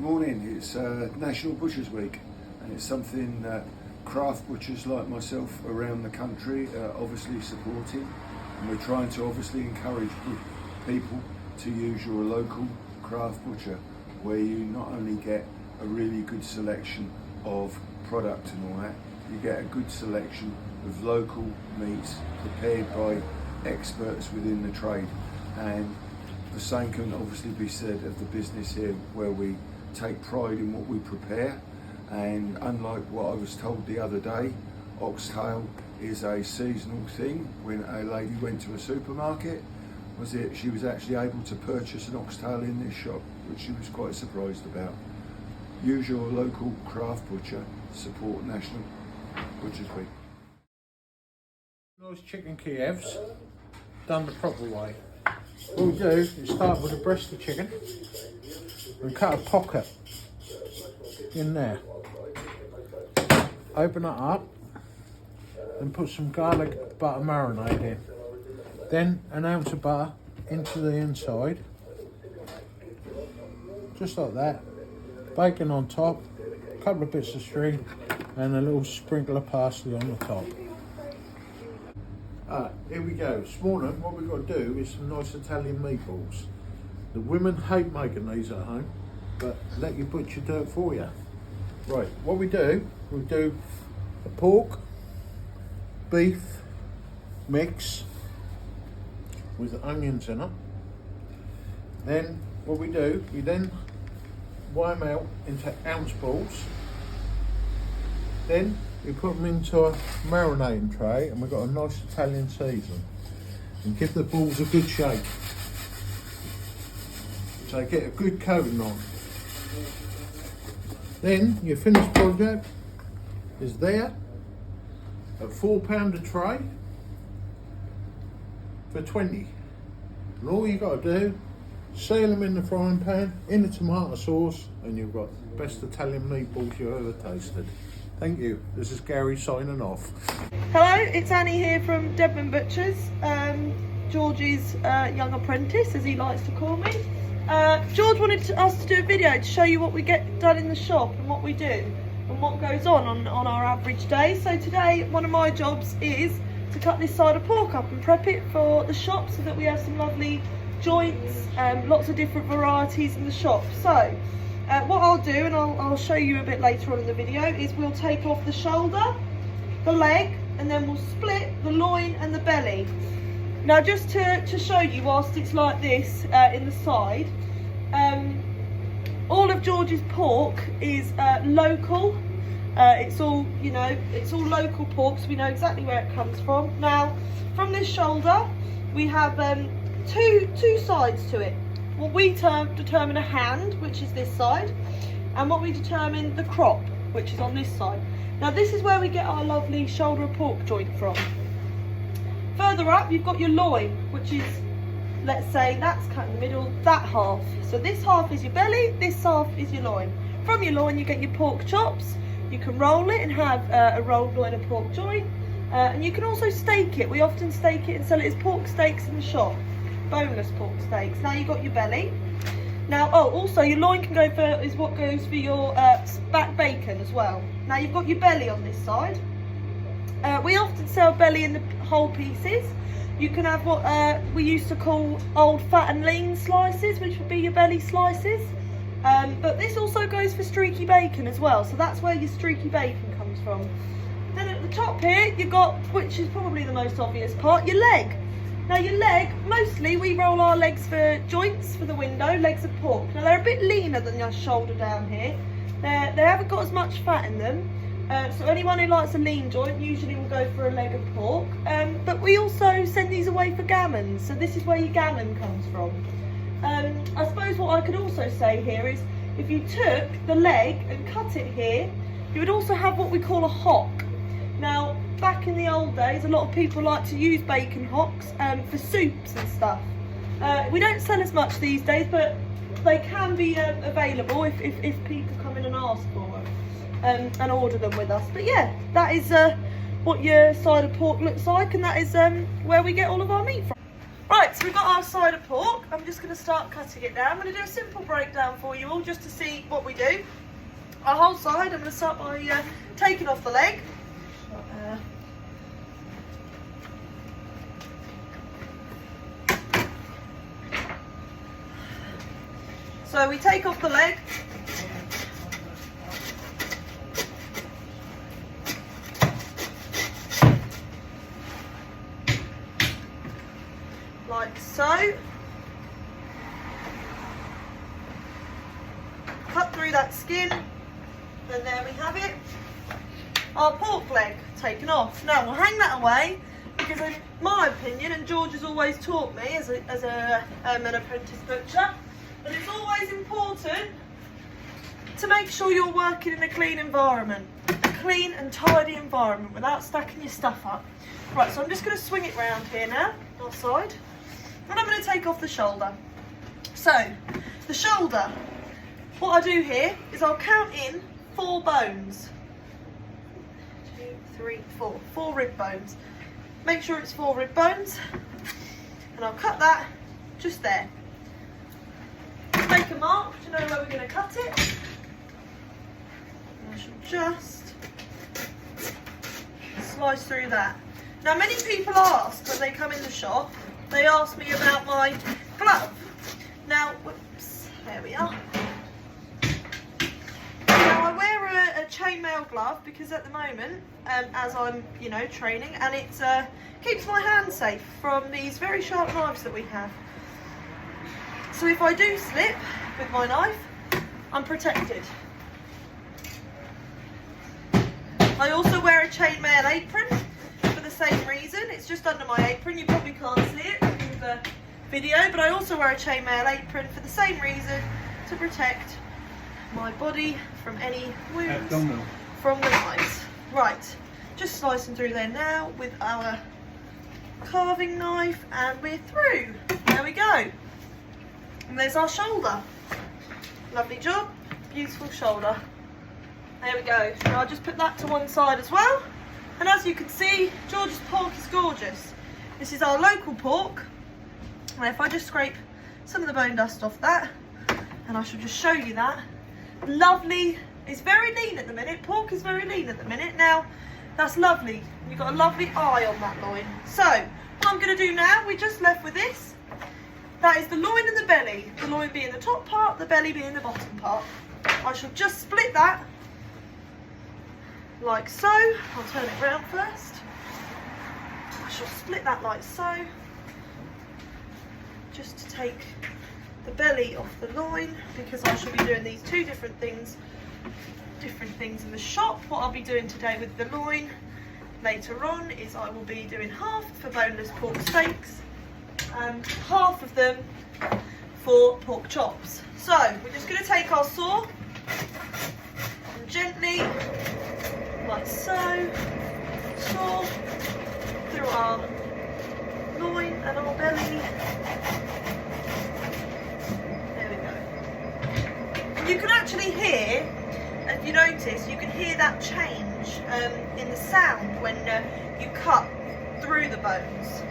morning. It's National Butchers Week, and it's something that craft butchers like myself around the country are obviously supporting, and we're trying to obviously encourage people to use your local craft butcher, where you not only get a really good selection of product and all that, you get a good selection of local meats prepared by experts within the trade. And the same can obviously be said of the business here, where we take pride in what we prepare. And unlike what I was told the other day, oxtail is a seasonal thing. When a lady went to a supermarket, she was actually able to purchase an oxtail in this shop, which she was quite surprised about. Use your local craft butcher, support National Butchers Week. Nice chicken Kievs, done the proper way. What we do is start with a breast of chicken and cut a pocket in there. Open it up and put some garlic butter marinade in. Then an ounce of butter into the inside, just like that. Bacon on top, a couple of bits of string and a little sprinkle of parsley on the top. Here we go. This morning what we've got to do is some nice Italian meatballs. The women hate making these at home, but let your butcher do it for you. Right, what we do a pork, beef mix with onions in it. Then what we then weigh them out into ounce balls. Then we put them into a marinating tray, and we've got a nice Italian season. And give the balls a good shake, so get a good coating on. Then your finished project is there, a £4 a tray for 20. And all you got to do, seal them in the frying pan, in the tomato sauce, and you've got the best Italian meatballs you've ever tasted. Thank you. This is Gary signing off. Hello, it's Annie here from Debman Butchers, George's young apprentice, as he likes to call me. George wanted us to do a video to show you what we get done in the shop and what we do and what goes on our average day. So today, one of my jobs is to cut this side of pork up and prep it for the shop, so that we have some lovely joints, lots of different varieties in the shop. So what I'll do, and I'll show you a bit later on in the video, is we'll take off the shoulder, the leg, and then we'll split the loin and the belly. Now, just to show you, whilst it's like this in the side, all of George's pork is local. It's all, it's all local pork, so we know exactly where it comes from. Now, from this shoulder, we have two sides to it. What we determine a hand, which is this side, and what we determine the crop, which is on this side. Now, this is where we get our lovely shoulder of pork joint from. Further up, you've got your loin, which is, let's say, that's cut in the middle, that half. So this half is your belly, this half is your loin. From your loin, you get your pork chops. You can roll it and have a rolled loin of pork joint. And you can also steak it. We often steak it and sell it as pork steaks in the shop. Boneless pork steaks. Now you've got your belly. Now, also your loin is what goes for your back bacon as well. Now you've got your belly on this side. We often sell belly in the whole pieces. You can have what we used to call old fat and lean slices, which would be your belly slices. But this also goes for streaky bacon as well, so that's where your streaky bacon comes from. Then at the top here, you've got, which is probably the most obvious part, your leg. Now your leg, mostly we roll our legs for joints for the window, legs of pork. Now they're a bit leaner than your shoulder down here. They haven't got as much fat in them. So anyone who likes a lean joint usually will go for a leg of pork. But we also send these away for gammon, so this is where your gammon comes from. I suppose what I could also say here is, if you took the leg and cut it here, you would also have what we call a hock. Now, back in the old days, a lot of people like to use bacon hocks for soups and stuff. We don't sell as much these days, but they can be available if people come in and ask for them and order them with us. But yeah, that is what your side of pork looks like, and that is where we get all of our meat from. Right, so we've got our side of pork. I'm just going to start cutting it now. I'm going to do a simple breakdown for you all just to see what we do. Our whole side, I'm going to start by taking off the leg. So we take off the leg. Like so. Cut through that skin, and there we have it. Our pork leg taken off. Now we'll hang that away because, in my opinion, and George has always taught me as an apprentice butcher, that it's always important to make sure you're working in a clean environment, a clean and tidy environment without stacking your stuff up. Right, so I'm just going to swing it round here now, outside. And I'm going to take off the shoulder. So, the shoulder, what I do here is I'll count in 4 bones. 2, 3, 4. 4 rib bones. Make sure it's 4 rib bones. And I'll cut that just there. Make a mark to know where we're going to cut it. And I shall just slice through that. Now, many people ask when they come in the shop, they ask me about my glove. Now, whoops, there we are. Now, I wear a chainmail glove because at the moment, as I'm, training, and it keeps my hands safe from these very sharp knives that we have. So if I do slip with my knife, I'm protected. I also wear a chainmail apron for the same reason. It's just under my apron. You probably can't see it in the video, but I also wear a chainmail apron for the same reason, to protect my body from any wounds from the knives. Right, just slicing through there now with our carving knife, and we're through. There we go. And there's our shoulder. Lovely job, beautiful shoulder. There we go. Now I'll just put that to one side as well. And as you can see, George's pork is gorgeous. This is our local pork. And if I just scrape some of the bone dust off that, and I shall just show you that. Lovely. It's very lean at the minute. Pork is very lean at the minute. Now, that's lovely. You've got a lovely eye on that loin. So, what I'm going to do now, we're just left with this. That is the loin and the belly. The loin being the top part, the belly being the bottom part. I shall just split that like so. I'll turn it round first. I shall split that like so. Just to take the belly off the loin, because I shall be doing these 2 different things in the shop. What I'll be doing today with the loin later on is I will be doing half for boneless pork steaks and half of them for pork chops. So we're just going to take our saw and gently, like so, saw through our loin and our belly. There we go. You can actually hear, if you notice, you can hear that change in the sound when you cut through the bones.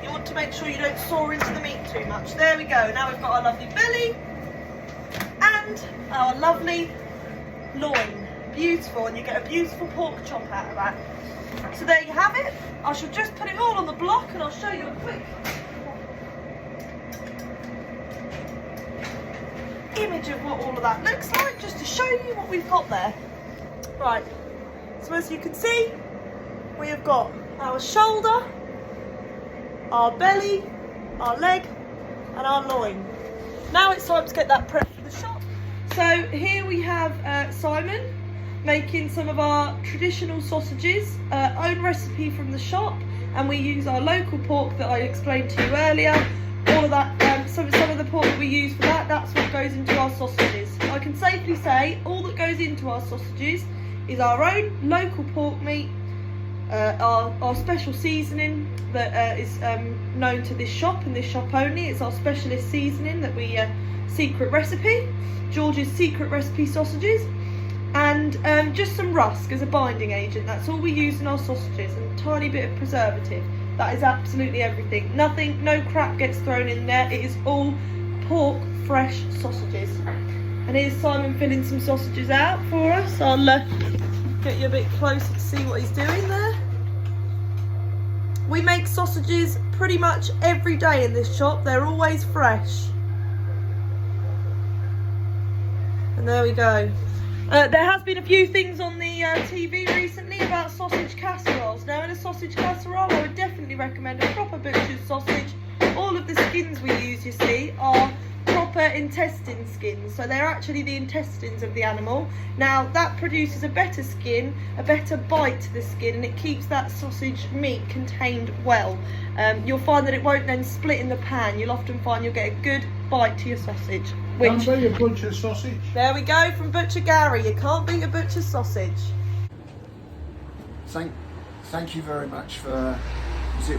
You want to make sure you don't saw into the meat too much. There we go. Now we've got our lovely belly and our lovely loin. Beautiful, and you get a beautiful pork chop out of that. So there you have it. I shall just put it all on the block and I'll show you a quick image of what all of that looks like, just to show you what we've got there. Right, so as you can see, we have got our shoulder, our belly, our leg and our loin. Now it's time to get that prepped for the shop. So here we have Simon making some of our traditional sausages, own recipe from the shop, and we use our local pork that I explained to you earlier. All of that, some of the pork that we use for that, that's what goes into our sausages. I can safely say all that goes into our sausages is our own local pork meat, our special seasoning that is known to this shop and this shop only. It's our specialist seasoning that we secret recipe, George's secret recipe sausages, and just some rusk as a binding agent. That's all we use in our sausages, and a tiny bit of preservative. That is absolutely everything. Nothing, no crap gets thrown in there. It is all pork fresh sausages. And here's Simon filling some sausages out for us. I'll get you a bit closer to see what he's doing there. We make sausages pretty much every day in this shop. They're always fresh. And there we go. There has been a few things on the TV recently about sausage casseroles. Now in a sausage casserole I would definitely recommend a proper butcher's sausage. All of the skins we use, you see, are proper intestine skins, so they're actually the intestines of the animal. Now that produces a better skin, a better bite to the skin, and it keeps that sausage meat contained well. You'll find that it won't then split in the pan. You'll often find you'll get a good bite to your sausage. Can't beat a butcher's sausage. There we go from Butcher Gary. You can't beat a butcher's sausage. Thank you very much for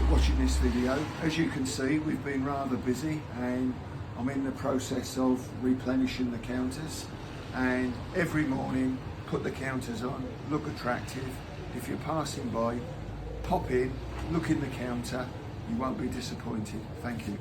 watching this video. As you can see, we've been rather busy and I'm in the process of replenishing the counters, and every morning put the counters on, look attractive. If you're passing by, pop in, look in the counter, you won't be disappointed. Thank you.